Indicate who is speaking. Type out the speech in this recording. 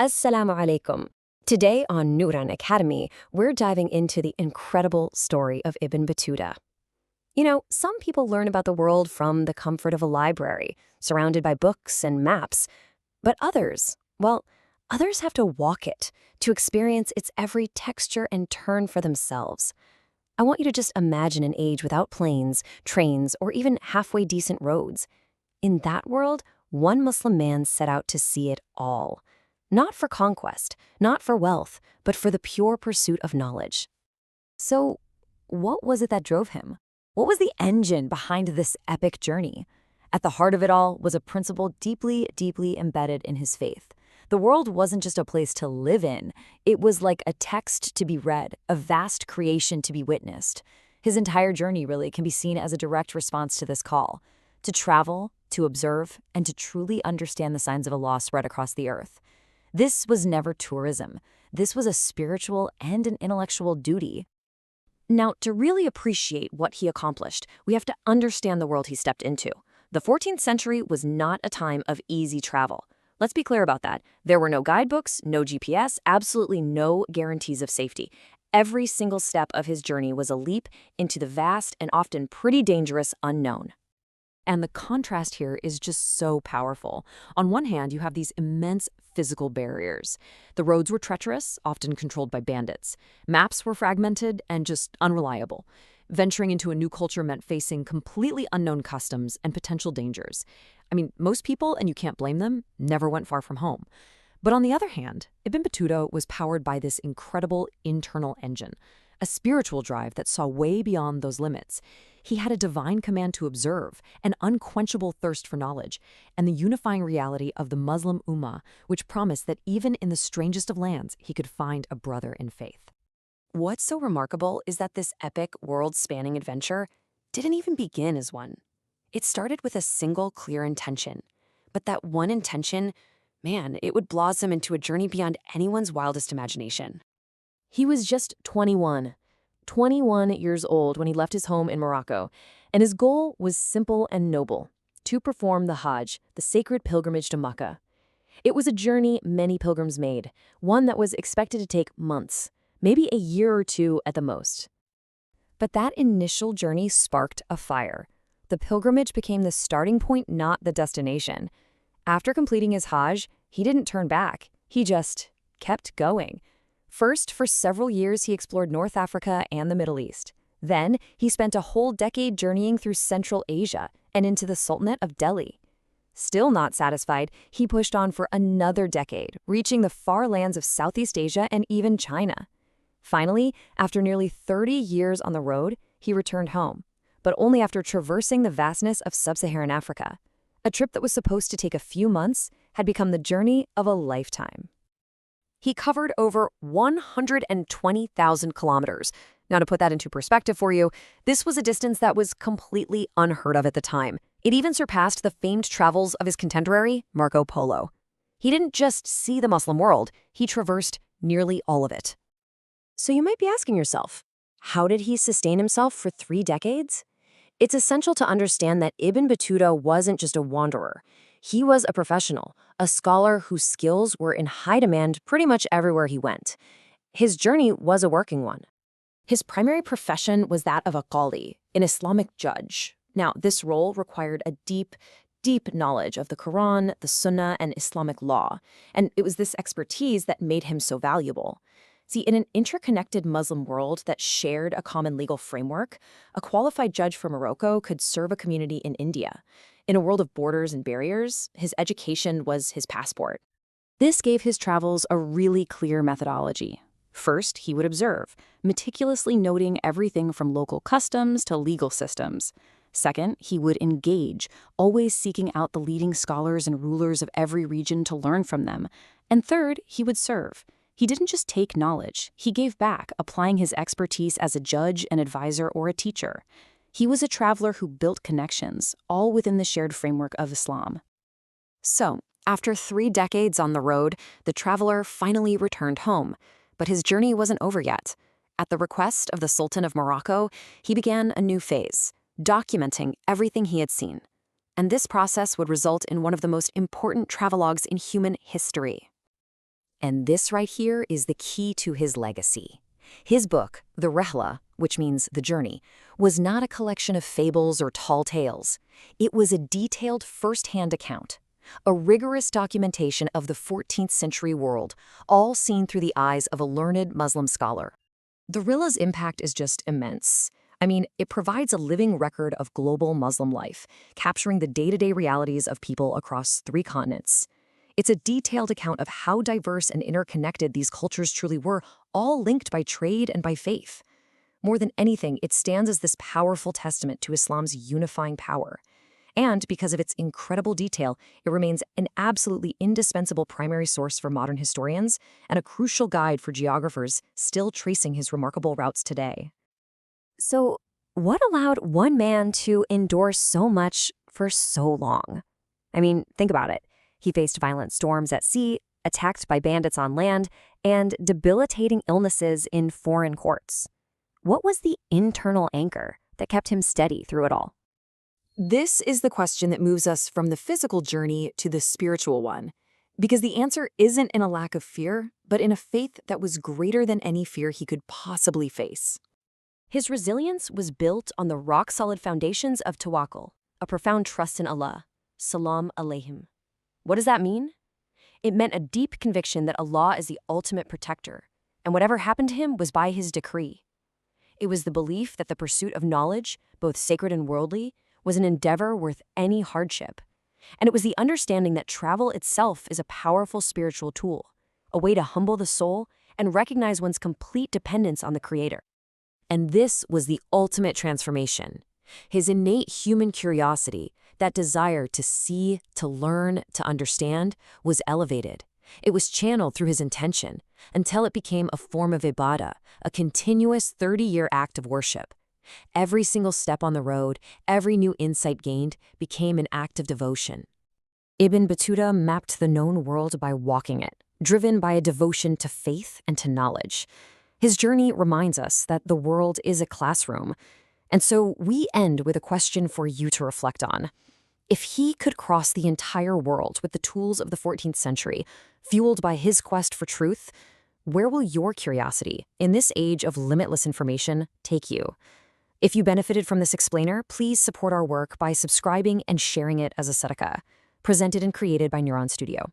Speaker 1: Assalamu alaikum. Today on Nuran Academy, we're diving into the incredible story of Ibn Battuta. Some people learn about the world from the comfort of a library, surrounded by books and maps. But others have to walk it, to experience its every texture and turn for themselves. I want you to just imagine an age without planes, trains, or even halfway decent roads. In that world, one Muslim man set out to see it all. Not for conquest, not for wealth, but for the pure pursuit of knowledge.
Speaker 2: So, what was it that drove him? What was the engine behind this epic journey? At the heart of it all was a principle deeply, deeply embedded in his faith. The world wasn't just a place to live in, it was like a text to be read, a vast creation to be witnessed. His entire journey really can be seen as a direct response to this call, to travel, to observe, and to truly understand the signs of Allah spread across the earth. This was never tourism. This was a spiritual and an intellectual duty.
Speaker 1: Now, to really appreciate what he accomplished, we have to understand the world he stepped into. The 14th century was not a time of easy travel. Let's be clear about that. There were no guidebooks, no GPS, absolutely no guarantees of safety. Every single step of his journey was a leap into the vast and often pretty dangerous unknown.
Speaker 2: And the contrast here is just so powerful. On one hand, you have these immense physical barriers. The roads were treacherous, often controlled by bandits. Maps were fragmented and just unreliable. Venturing into a new culture meant facing completely unknown customs and potential dangers. Most people, and you can't blame them, never went far from home. But on the other hand, Ibn Battuta was powered by this incredible internal engine, a spiritual drive that saw way beyond those limits. He had a divine command to observe, an unquenchable thirst for knowledge, and the unifying reality of the Muslim Ummah, which promised that even in the strangest of lands, he could find a brother in faith.
Speaker 1: What's so remarkable is that this epic, world-spanning adventure didn't even begin as one. It started with a single, clear intention. But that one intention, it would blossom into a journey beyond anyone's wildest imagination. He was just 21 years old when he left his home in Morocco, and his goal was simple and noble: to perform the Hajj, the sacred pilgrimage to Mecca. It was a journey many pilgrims made, one that was expected to take months, maybe a year or two at the most. But that initial journey sparked a fire. The pilgrimage became the starting point, not the destination. After completing his Hajj, he didn't turn back. He just kept going. First, for several years, he explored North Africa and the Middle East. Then, he spent a whole decade journeying through Central Asia and into the Sultanate of Delhi. Still not satisfied, he pushed on for another decade, reaching the far lands of Southeast Asia and even China. Finally, after nearly 30 years on the road, he returned home, but only after traversing the vastness of sub-Saharan Africa. A trip that was supposed to take a few months had become the journey of a lifetime. He covered over 120,000 kilometers. Now, to put that into perspective for you, this was a distance that was completely unheard of at the time. It even surpassed the famed travels of his contemporary, Marco Polo. He didn't just see the Muslim world, he traversed nearly all of it. So you might be asking yourself, how did he sustain himself for 3 decades? It's essential to understand that Ibn Battuta wasn't just a wanderer. He was a professional, a scholar whose skills were in high demand pretty much everywhere he went. His journey was a working one. His primary profession was that of a qali, an Islamic judge. Now, this role required a deep knowledge of the Quran, the Sunnah, and Islamic law. And it was this expertise that made him so valuable. See, in an interconnected Muslim world that shared a common legal framework, a qualified judge from Morocco could serve a community in India. In a world of borders and barriers, his education was his passport. This gave his travels a really clear methodology. First, he would observe, meticulously noting everything from local customs to legal systems. Second, he would engage, always seeking out the leading scholars and rulers of every region to learn from them. And third, he would serve. He didn't just take knowledge, he gave back, applying his expertise as a judge, an advisor, or a teacher. He was a traveler who built connections, all within the shared framework of Islam. So, after 3 decades on the road, the traveler finally returned home. But his journey wasn't over yet. At the request of the Sultan of Morocco, he began a new phase, documenting everything he had seen. And this process would result in one of the most important travelogues in human history. And this right here is the key to his legacy. His book, The Rehla, which means the journey, was not a collection of fables or tall tales. It was a detailed first-hand account, a rigorous documentation of the 14th century world, all seen through the eyes of a learned Muslim scholar. The Rihla's impact is just immense. I mean, it provides a living record of global Muslim life, capturing the day-to-day realities of people across 3 continents. It's a detailed account of how diverse and interconnected these cultures truly were, all linked by trade and by faith. More than anything, it stands as this powerful testament to Islam's unifying power. And because of its incredible detail, it remains an absolutely indispensable primary source for modern historians and a crucial guide for geographers still tracing his remarkable routes today.
Speaker 3: So, what allowed one man to endure so much for so long? I mean, think about it. He faced violent storms at sea, attacked by bandits on land, and debilitating illnesses in foreign courts. What was the internal anchor that kept him steady through it all?
Speaker 2: This is the question that moves us from the physical journey to the spiritual one, because the answer isn't in a lack of fear, but in a faith that was greater than any fear he could possibly face.
Speaker 3: His resilience was built on the rock-solid foundations of tawakkul, a profound trust in Allah. Salam alayhim. What does that mean? It meant a deep conviction that Allah is the ultimate protector, and whatever happened to him was by His decree. It was the belief that the pursuit of knowledge, both sacred and worldly, was an endeavor worth any hardship. And it was the understanding that travel itself is a powerful spiritual tool, a way to humble the soul and recognize one's complete dependence on the Creator.
Speaker 2: And this was the ultimate transformation. His innate human curiosity, that desire to see, to learn, to understand, was elevated. It was channeled through his intention until it became a form of ibadah, a continuous 30-year act of worship. Every single step on the road, every new insight gained, became an act of devotion. Ibn Battuta mapped the known world by walking it, driven by a devotion to faith and to knowledge. His journey reminds us that the world is a classroom, and so we end with a question for you to reflect on. If he could cross the entire world with the tools of the 14th century, fueled by his quest for truth, where will your curiosity, in this age of limitless information, take you? If you benefited from this explainer, please support our work by subscribing and sharing it as a sadaqah. Presented and created by Neuron Studio.